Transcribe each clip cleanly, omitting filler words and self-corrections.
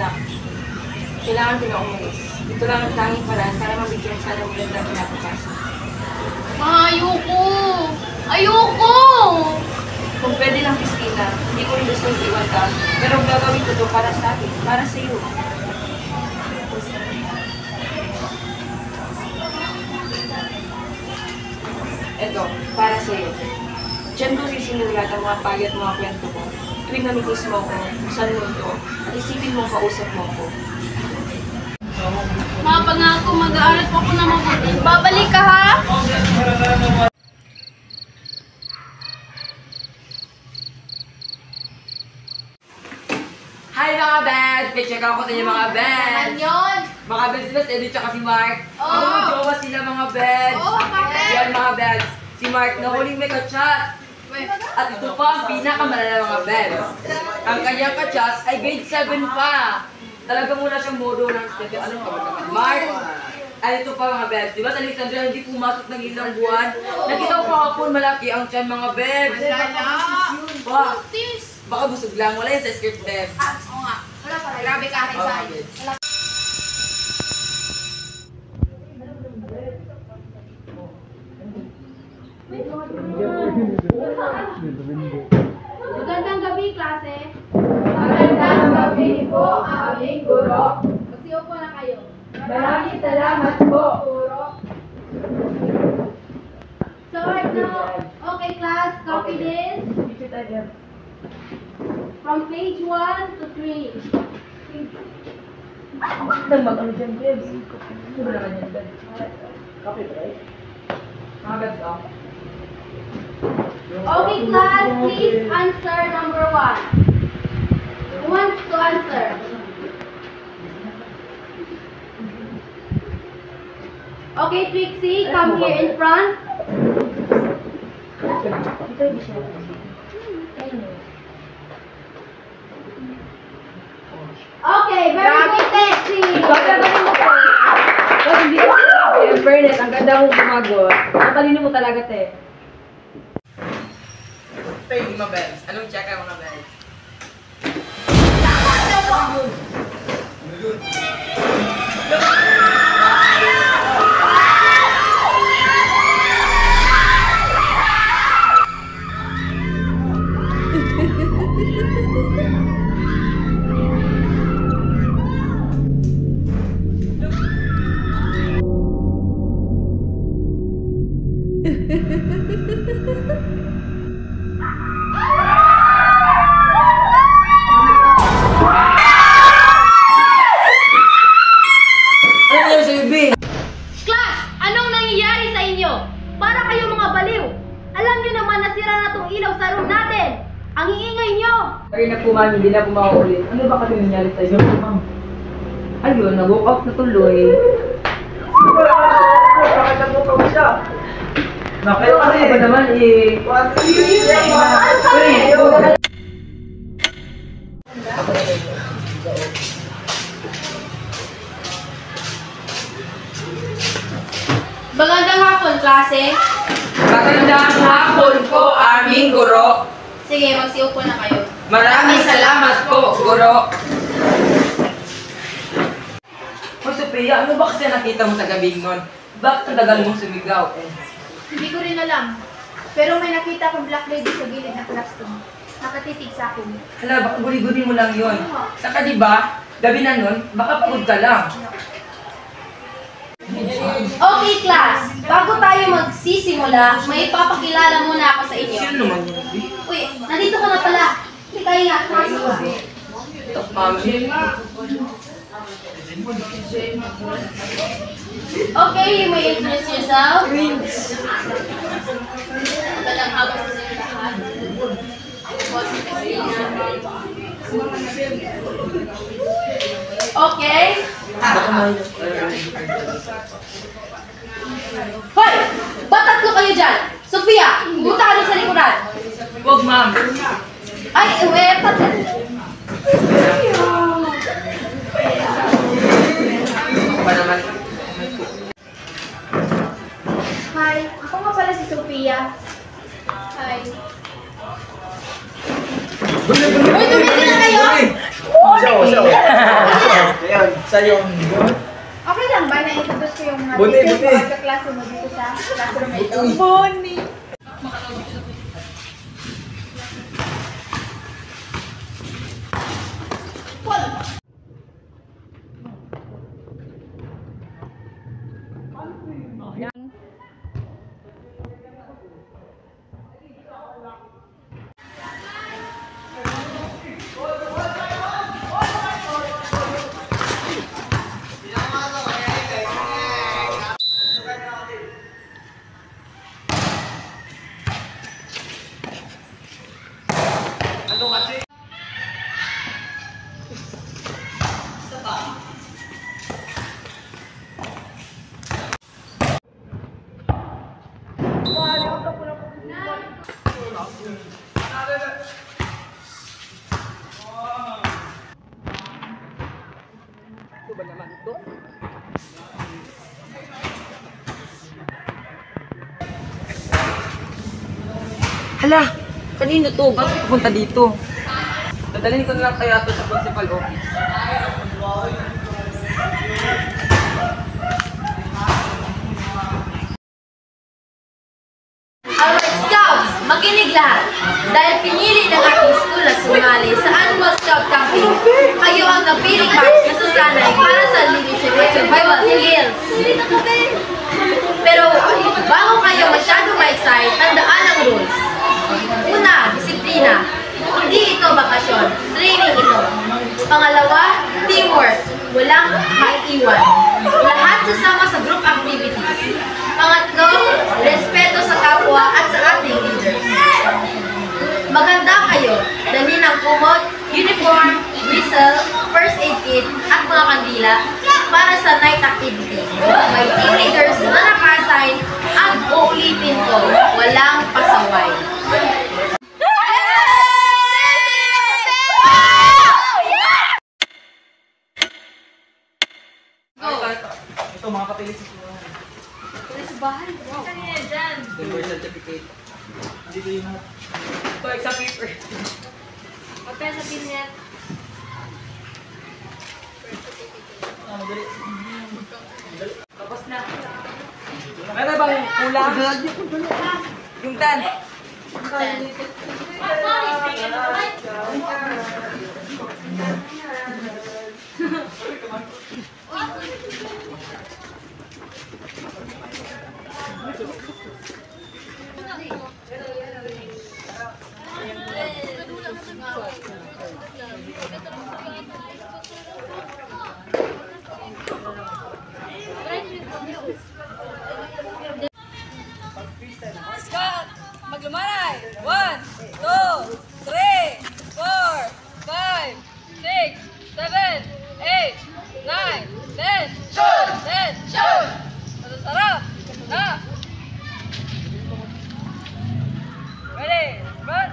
Anak, kailangan ko na umalis. Ito lang ang tanging paraan para mabigyan ka ng magandang pinapapasa. Ayoko! Ayoko! Kung pwede lang, Christina, hindi ko rin gusto iwan ka. Pero gagawin ko to para sa akin, para sa iyo. Ito, para sa iyo. Diyan ko sisimulat ang mga pagi at mga kwento ko. Tuwing namitis mo ako, sa mundo, at isipin mong kausap mo ako. Mapangako, mag-aaral po ako na mabuti. Babalik ka, ha? Hi mga beds! May check ako sa inyo mga beds! Naman yun! Mga beds sila, si Eddie tsaka si Mark. Oo. Jowa sila mga beds. Oo, bakit? Yan mga beds. Si Mark na huling may kachat. At ito pa ang pinakamalala mga beds. Ang kanyang kachat ay grade 7 pa. Talaga muna siyang modo ng study. Ano ka ba naman? Mark! Ay, ito pa mga beds. Diba sa Alexandria hindi pumasok ng ilang buwan? Nakita ko kahapon malaki ang tiyan mga beds. Ba? Baka busog lang. Wala yan sa skirt beds. Oo nga. Wala pala. Grabe ka rin sa akin. Magandang gabi, klase. Magandang gabi po, aming guro. Magsiyo po na kayo. Maraming salamat po, guro. So right now, okay class, copy this from page 1 to 3. Nang mag-ano dyan, beds. Ano ba naman yan, beds? Copy, right? Mga beds, oh. Okay class, please answer number 1. Who wants to answer? Okay, Trixie, come here in front. Okay, very good, Trixie. In fairness, ang ganda mong gumagot. Ang talino mo talaga, te. Hey, mga beds. Anong check ang mga beds? Class, anong nangyayari sa inyo? Para kayo mga baliw. Alam nyo naman na sira na tong ilaw sa room natin. Ang iingay nyo. Kaya na po mami, hindi na po makaulit. Ano ba kasi nangyari sa iyo, ma'am? Ayun, nag-walk out na tuloy. Nakaya kasi ba naman eh. Magandang hapon, klase. Magandang hapon po, aming guro. Sige, magsiupo na kayo. Maraming salamat po, guro. O Sophia, ano ba kasi nakita mo sa gabing nun? Bakit tagal mong sumigaw eh? Hindi ko rin alam. Pero may nakita akong black lady sa gilid ng classroom. Nakatitig sa akin. Hala, baka guri-guri mo lang yun. Saka diba, gabi na nun, baka pagod ka lang. Okay, class. Bago tayo magsisimula, may ipapakilala muna ako sa inyo. Sino naman yun? Uy, nandito ka na pala. Hindi kayo nga. Mami. Okay, you may introduce yourself. Magandang hapon sa inyo lahat. Ako po si Christina. Okay. Hoy! Ba't tatlo kayo dyan? Sofia, pumunta ka dun sa likuran. Huwag, ma'am. Ay, pati. Ba naman? Hi, ako nga pala si Sofia. Hi. Uy, tumigil na kayo! Siya. Sa'yo ang good. Okay lang ba na introduce ko yung mga Buni, teachers buni. mo at kaklase mo dito sa classroom na ito? Bonnie. Hala, kanino to? Bakit pupunta dito? Dadalhin ko na lang kaya to sa principal office. Alright, Scouts! Makinig lahat! Dahil pinili ng ating school na sumali sa Annual Scout Camping, kayo ang napiling batch na sasanay para sa leadership at survival skills. Pero bago kayo masyado ma-excite, tandaan ang rules. Una, disiplina. Hindi ito bakasyon, training ito. Pangalawa, teamwork. Walang maiiwan. Lahat sasama sa group activities. Pangatlo, respeto sa kapwa at sa ating leaders. Maganda kayo. Dali ng kumot, uniform, whistle, first aid kit, at mga kandila para sa night activity. May team leaders na naka-assign at uulitin ko, walang pasaway. Ito, mga kapilis sa suwan. Yung birth certificate. Dito yung mga... Ito, exam paper. Madali. Tapos na. Meron bang kulang? Yung tan. Scott, maglumanay! 1, 2, 3, 4, 5, 6, 7, 8, 9, 10, shoot! 10, shoot! Masasarap! Na! Ready? Run!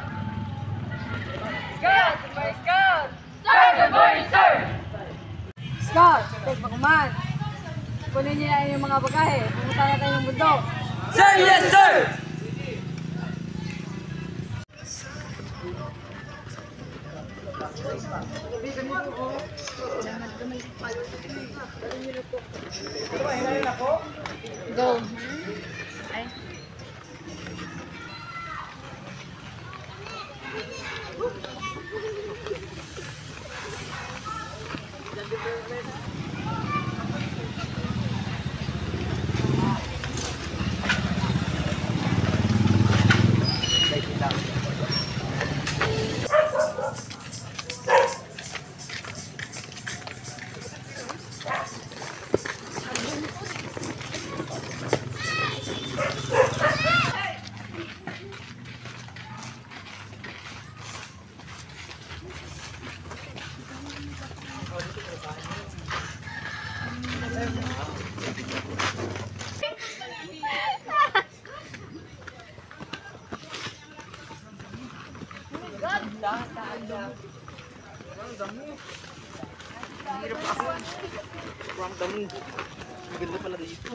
Scott! Goodbye, Scott! Sir! Good morning, sir! Scott, take command. Kunin niyo na yung mga bagahe. Pumunta na tayo ng bundok. Sir, yes, sir! Go. Maganda pala dito.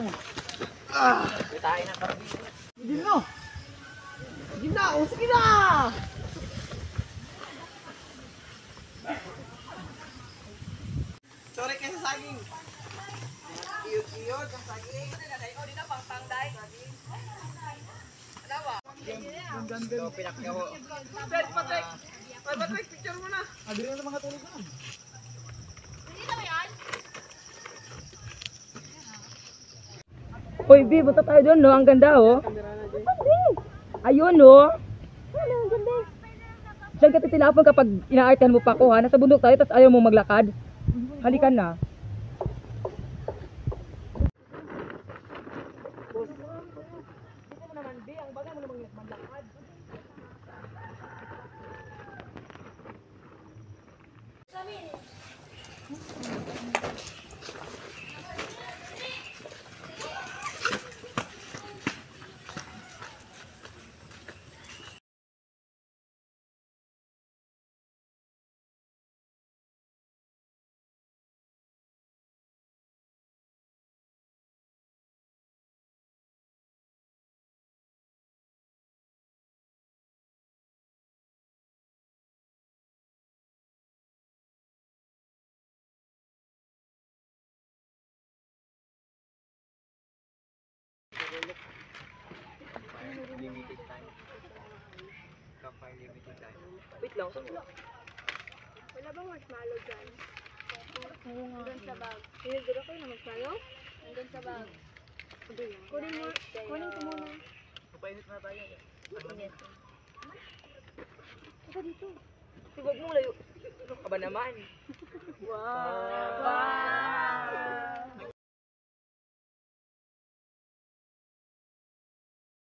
Sorry kayo sa saging. Iyot-iyot ang saging. Ang ganda. Pinakya ko. Patek! Patek, picture mo na. Agri na mga tulog na. Hoy, B, punta tayo doon, no? Ang ganda, oh. Ayun, no? Diyan ka titilapon kapag inaartan mo pa ako, ha? Nasa bundok tayo, tapos ayaw mo maglakad. Halikan na. Limited time. Campfire limited time. Wait lang, saan mo? Wala bang marshmallow dyan? Nandun sa bag. Siniguro kayo na marshmallow? Nandun sa bag. Kunin mo muna. Papainit na tayo. Ito dito. Huwag mong layo. Ano ka ba naman?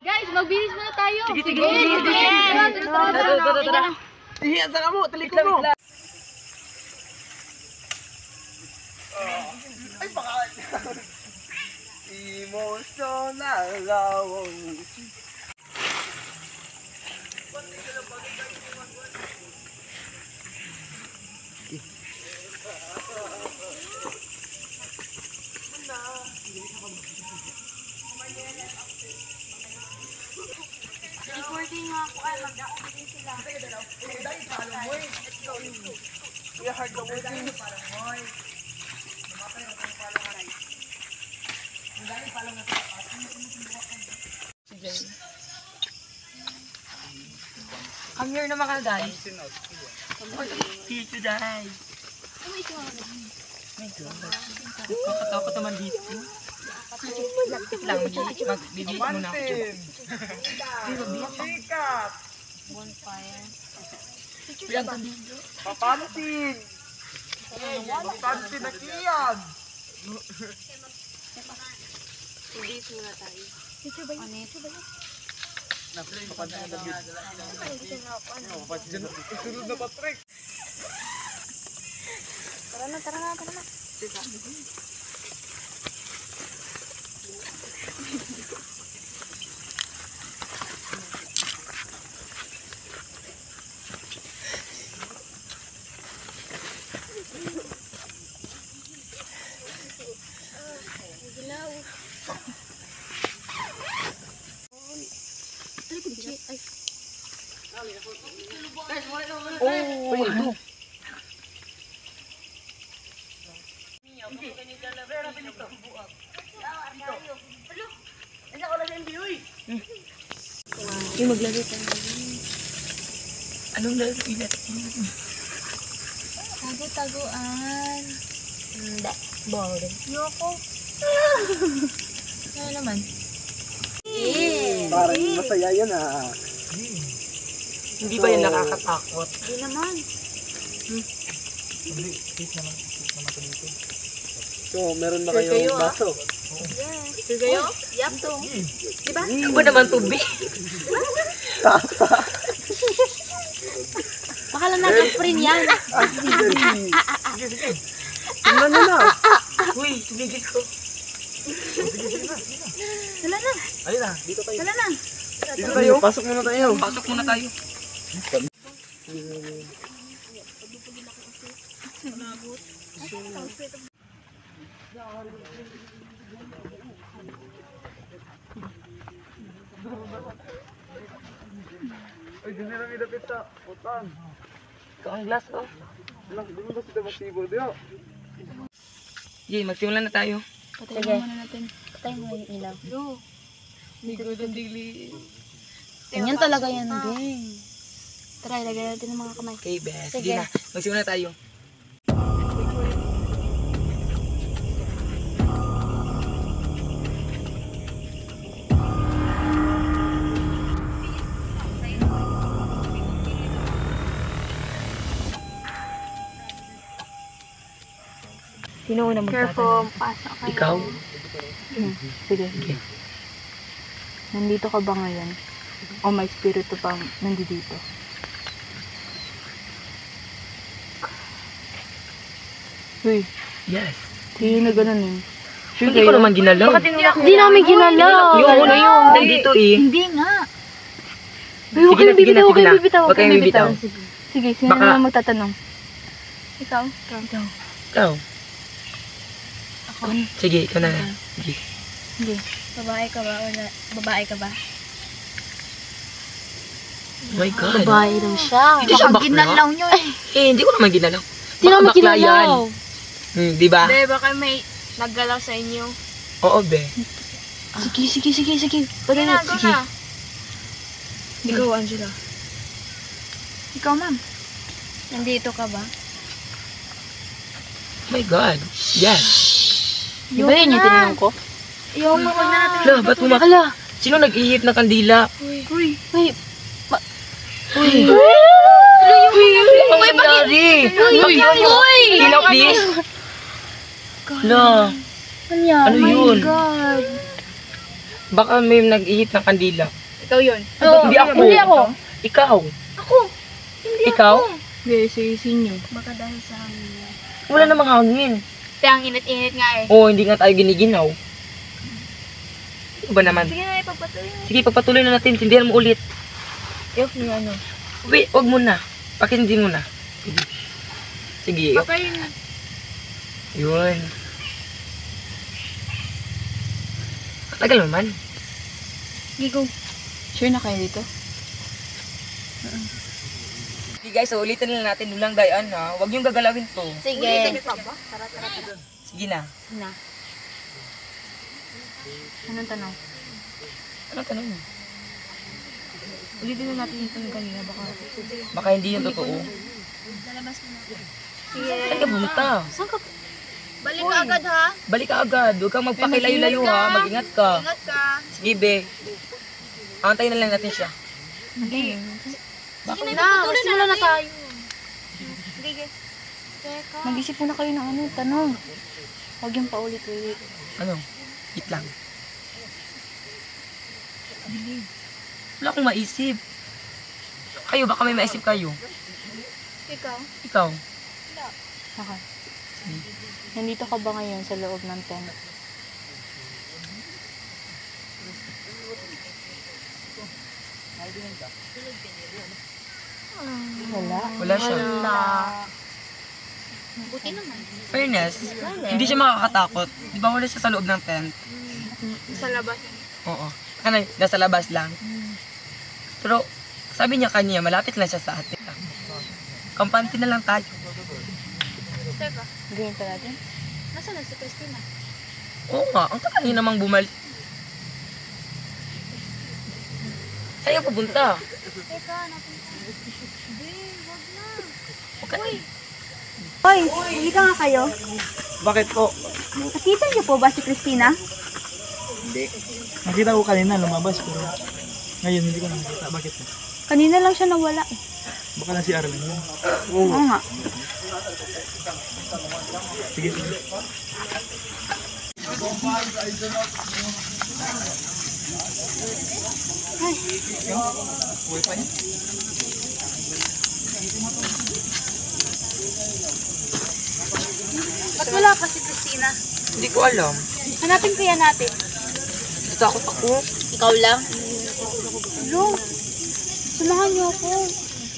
Guys, magbilis muna tayo. Sige. Tara. Ihiyan sa mo, talikod mo. Ay, baka. Emotional lawang. Recording nga ako. Ay, mag-ako sila. We are hard working. Come here naman ka, guys. See you guys. Kakatakot naman dito. Lapit lang, magbibigit muna ako. Sikat. Bonfire. Papansin. Papansin na kiyag. Bilis muna tayo. Picture ba yun? Picture ba yun? Papansin na kiyag. Papansin na isunod na Patrick. Tara na. Oh, anong lalaki natin? Tago-taguan. Hindi. Boring. Yoko. Ano naman? Parang masaya yan ah. Hindi ba yan nakakatakot? Hindi naman. So, meron ba kayong baso? Sure kayo? Yup. Diba? Ano ba naman tubig? Baka lang nag-print yan. Sige. Tingnan nyo na. Uy, tumigil ko. Tala na. Ayun na, dito tayo. Tala na. Dito tayo. Pasok muna tayo. Pasok muna tayo. Ay, di nila midapit sa utan. Ito ang glass, oh. Lang, di mo ba sila masibo? Di ba? Sige, magsimula na tayo. Patayin muna natin. Patayin mo yung ilaw. Ganyan talaga yan, Beng. Tara, ilagay natin ng mga kamay. Okay, best. Sige. Sige na, magsimula na tayo. Sino una Careful, pasok kayo. Ikaw? Sige. Okay. Nandito ka ba ngayon? O may spirito pang nandito? Uy, Yes. hindi na ganun eh. Sure Hindi ko kayo? naman ginalaw. Hindi namin ginalaw. Yung una yung nandito eh. Hindi nga. Uy, Sige huwag na, kayong sige na, bibitaw, huwag sige kayong na. bibitaw, Huwag huwag kayong kayong bibitaw. bibitaw. Sige, sino Baka- naman magtatanong? Ikaw? Ikaw. Sige, ikaw na. Sige. Hindi. Babae ka ba? Wala. Babae ka ba? Oh my God. Babae daw siya. Hindi siya bakla. Ginalaw nyo eh. Eh, hindi ko naman ginalaw. Hindi naman Baka bakla yan. ginalaw. Di ba? Be, baka may naggalaw sa inyo. Oo, be. Sige. Pwede na. Ginagawa na. Ikaw, Angela. Ikaw, ma'am. Nandito ka ba? Oh my God. Yes. Di ba yun yung tinanong ko? Yung mga na natin. Hala, ba't Hala. Sino nag-ihip ng kandila? Uy. Uy. Uy, Ano nangyari? Uy. Sino, please? Hala. Ano yun? God. Baka may nag-ihip ng kandila. Ikaw yun. Hindi ako. Hindi ako. Ikaw. Ako. Ikaw? Yes, sinyo. Baka dahil sa hangin. Wala namang hangin. Kaya ang init-init nga eh. Oo, hindi nga tayo giniginaw. Ano ba naman? Sige na, ipagpatuloy mo. Sige, pagpatuloy na natin. Tindihan mo ulit. Yok yung ano. Wait, wag muna. Pakindi mo na. Sige. Sige. Baka yun. Yun. Tagal naman. Gigo. Sure na kayo dito? Okay guys, so ulitin na natin. Dulang dayan ha. Huwag niyong gagalawin to. Sige. Sige na. Na. Anong tanong? Anong tanong mo? Ulitin na natin yung tanong kanina. Baka hindi yung totoo. Sige. Saan ka pumunta? Balik ka agad ha. Balik ka agad. Huwag kang magpakilayo-layo ha. Mag-ingat ka. Ingat ka. Sige be. Antayin na lang natin siya. Hindi. Sige na, magsimula na tayo. Sige. Teka. Mag-isip muna kayo ng ano, tanong. Huwag yung paulit-ulit. Ano? Eat lang. Wala akong maisip. Kayo, baka may maisip kayo. Ikaw. Ikaw. Saka. Nandito ka ba ngayon sa loob ng tent? Wala. Wala siya. Buti naman. Fairness, hindi siya makakatakot. Di ba wala siya sa loob ng tent? Sa labas. Oo. Ano, nasa labas lang. Pero, sabi niya kanya, malapit lang siya sa atin. Kampante na lang tayo. Teka. Gawin pa natin? Nasaan na si Christina? Oo nga, ang tagal niya namang bumalik. Saan ka pupunta? Teka, natin. Wag na. Okay. Hoy, hindi ka nga kayo. Bakit po? Nakita niyo po ba si Christina? Hindi. Nakita ko kanina lumabas pero ngayon hindi ko nakita. Bakit po? Kanina lang siya nawala eh. Baka na si Arlen yun. Oo nga. Sige, sige. Ba't wala pa si Christina? Hindi ko alam. Hanapin kaya natin. Takot ako. Ikaw lang? Hello. Samahan niyo ako.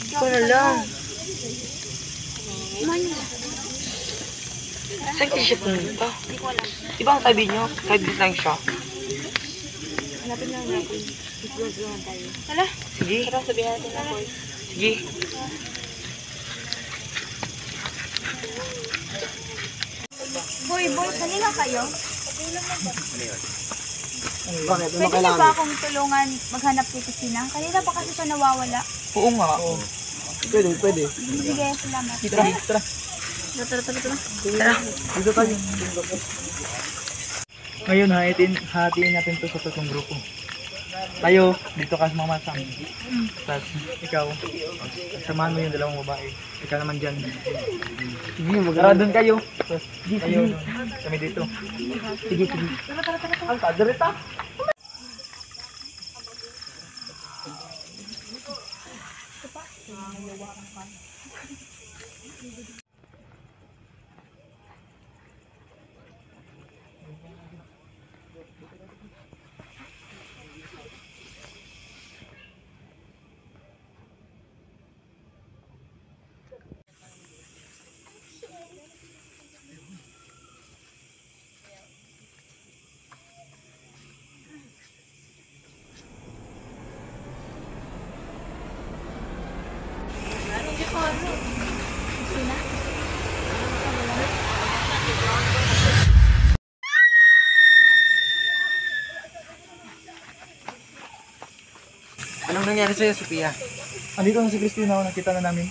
Ikaw na lang. Samahan niyo. Saan kasi siya pumunta? Di ba ang sabi niyo? Kaibigan lang siya. Hanapin lang natin. Tayo. Hala. Sige. Tara, sabihin natin na boy. Sige. Boy, kanina kayo? Bakit? Ano Pwede niyo kailangan? ba akong tulungan maghanap kay Christina? Kanina pa kasi siya nawawala. Oo nga. Oo. Pwede. Sige, salamat. Tara. Dito tayo. Ngayon, hatiin natin to sa tatlong grupo. Tayo, dito ka sa mga masang. Tapos, ikaw, samahan mo yung dalawang babae. Ikaw naman dyan. Tara, doon kayo. Tapos, kayo doon. Kami dito. Sige. Ang kaderita. Anong nangyari sa'yo, Sophia? Andito na si Christina, nakita na namin.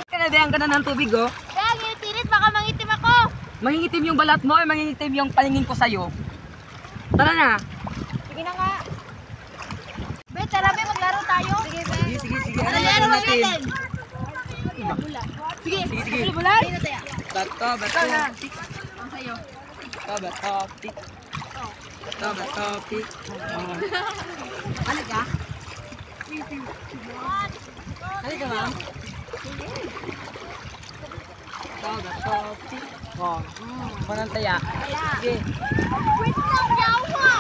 Kanabihan ka na ng tubig, oh. Kaya ngitirit, baka mangitim ako. Mangingitim yung balat mo, or mangingitim yung paningin ko sa'yo. Tara na. Sige na nga. Be, tara be, maglaro tayo. Sige, be. Sige. Ano Ano laro laro natin? natin? Sige. Sige. Bulan? Sige na tayo. Bato. Ang sa'yo. Bato. Tik. Halika. Halika, ma'am. Bato. Tik. Oh. Manang taya. Sige. Wait lang, yawa!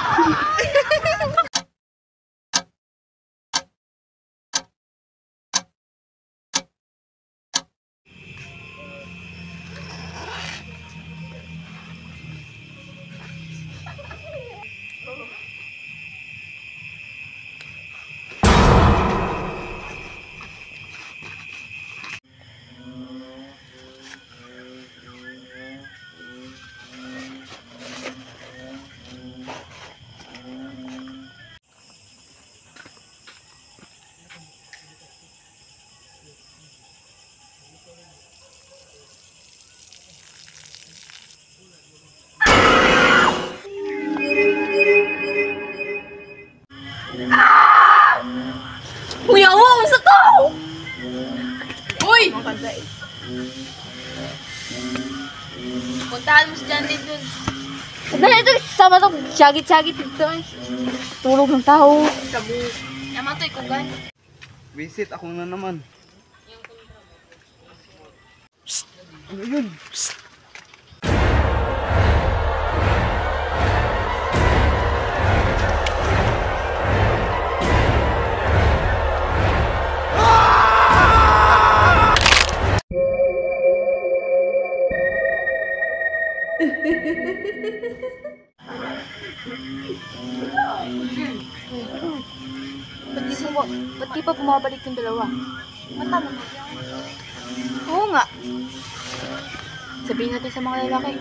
Kuya, wow! Sa to! Uy! Puntahan mo si Jandy dun. Dali, ito, sama to. Syagit-syagit dito. Tulog ng tao. Naman to, ikugan. Visit, ako na naman. Ba't di pa bumabalik yung dalawa? Mata mo. Oo nga. Sabihin natin sa mga lalaki.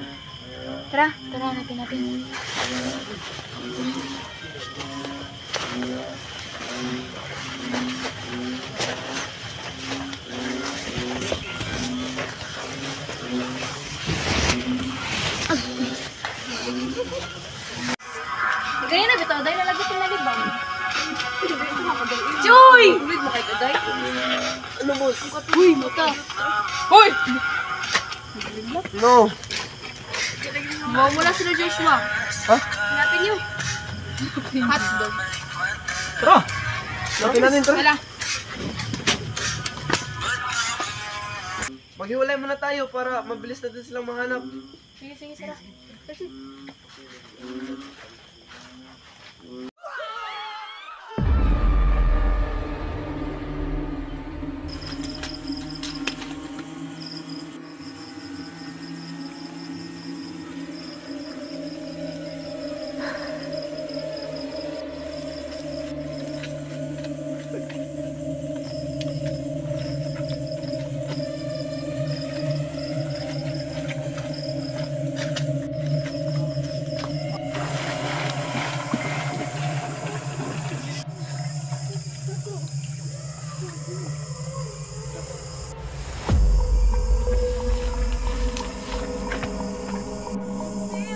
Tara, hanapin natin. Ganyan na bitaw, dahil nalagit yung nalibang. Joy! Ulit mo kay Kaday? Ano, boss? Uy, mata. Hoy! No. Mawala sila Joshua. Ha? Hanapin niyo. Hotdog. Tara! Laki na din, tara. Wala. Maghiwalay muna tayo para mabilis na din silang mahanap. Sige, sige, Sarah. Kasi,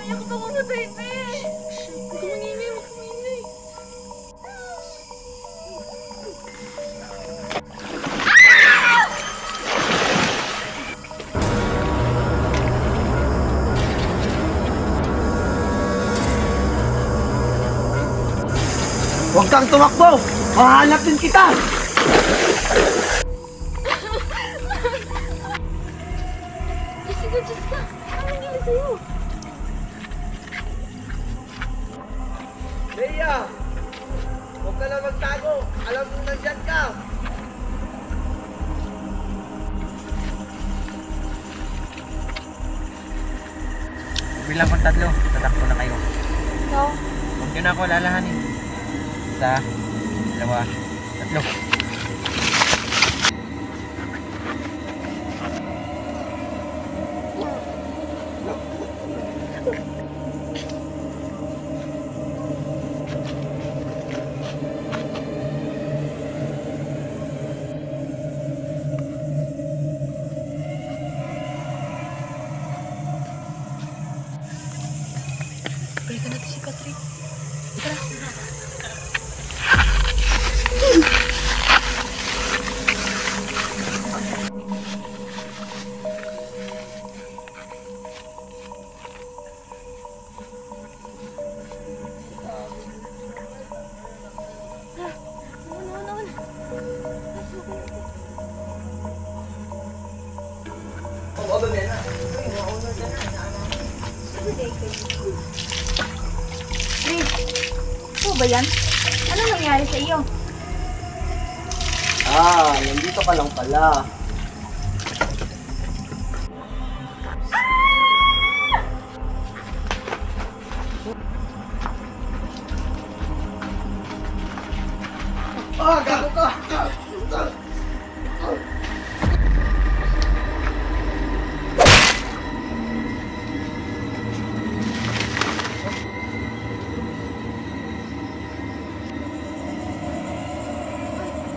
ayoko pa muna, baby. Huwag ka mangingi, huwag ka mangingi. Huwag kang tumakbo! Mahanap din kita! Jessica, Jessica. Ano nangyari sa'yo? Leia! Huwag ka na magtago! Alam mo nandyan ka! Bilang kong 3, tatakbo na kayo. Ikaw? Huwag nyo na ako lalahanin. 1, 2, 3. Balikan natin si Patrick. Ito ba yan? Ano nangyari sa iyo? Nandito ka lang pala. Gago ka!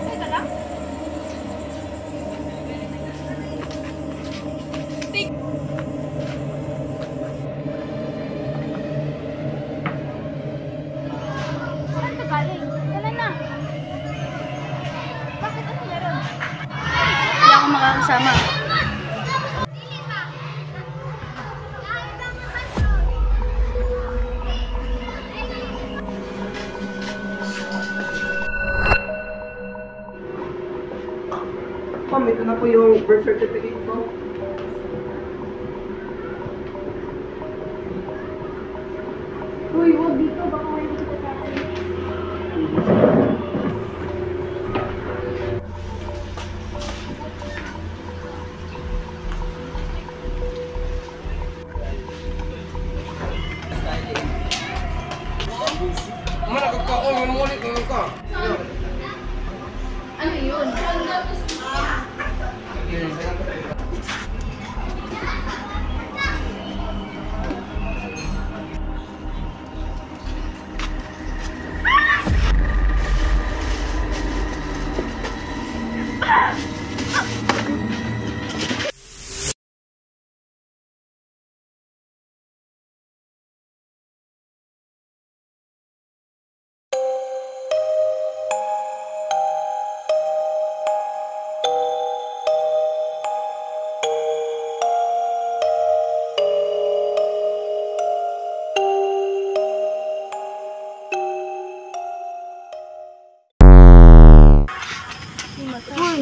Teka lang. Saan ka galing? Kailan na? Bakit ano meron? Hindi ako makakasama. Ma'am, ito na po yung birth certificate ko. Uy, huwag dito. Baka may kita sa akin. Ano yun?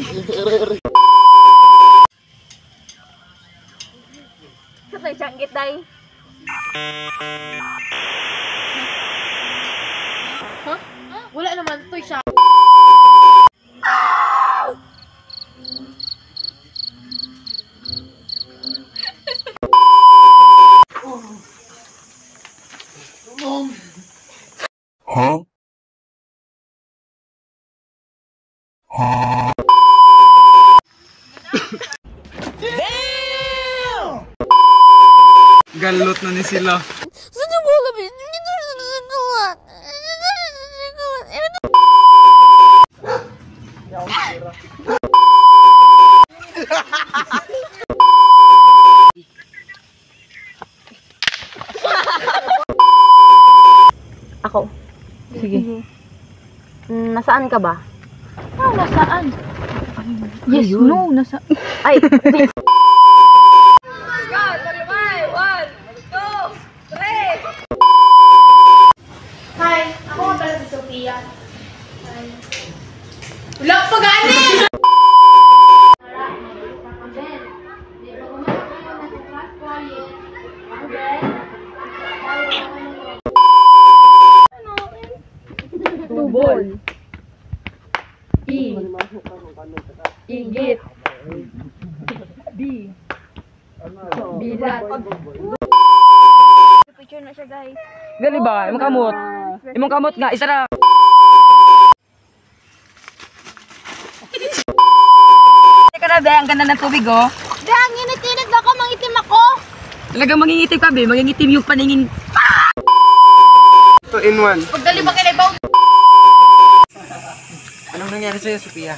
Sa tayo sanggit day. Wala naman to siya. Galot na ni sila. Ako. Sige. Nasaan ka ba? Nasaan? Yes, no, nasa... Ay, Hi, ako nga pala si Sophia. Hi. Wala pa gani! Tubol. Inggit. Bilat. Picture na siya, guys. Gali ba? Imong kamot. Imong kamot nga, isa ra. Teka na, be, ang ganda ng tubig, oh. Dang, init-init ako, mangitim ako. Talagang mangingitim ka, be. Mangingitim yung paningin. 2 in 1. Pagdali ba kinaibaw? Anong nangyari sa'yo, Sophia?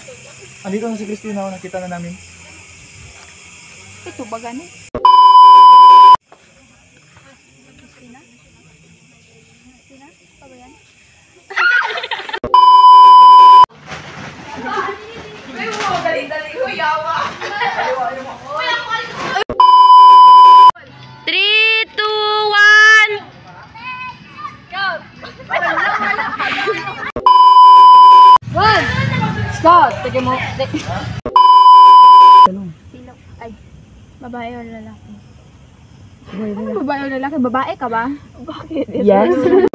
Andito na si Christina, nakita na namin. Ito ba gani? Scott, tigil mo. Babae o lalaki? Ano babae o lalaki? Babae ka ba? Bakit? Yes.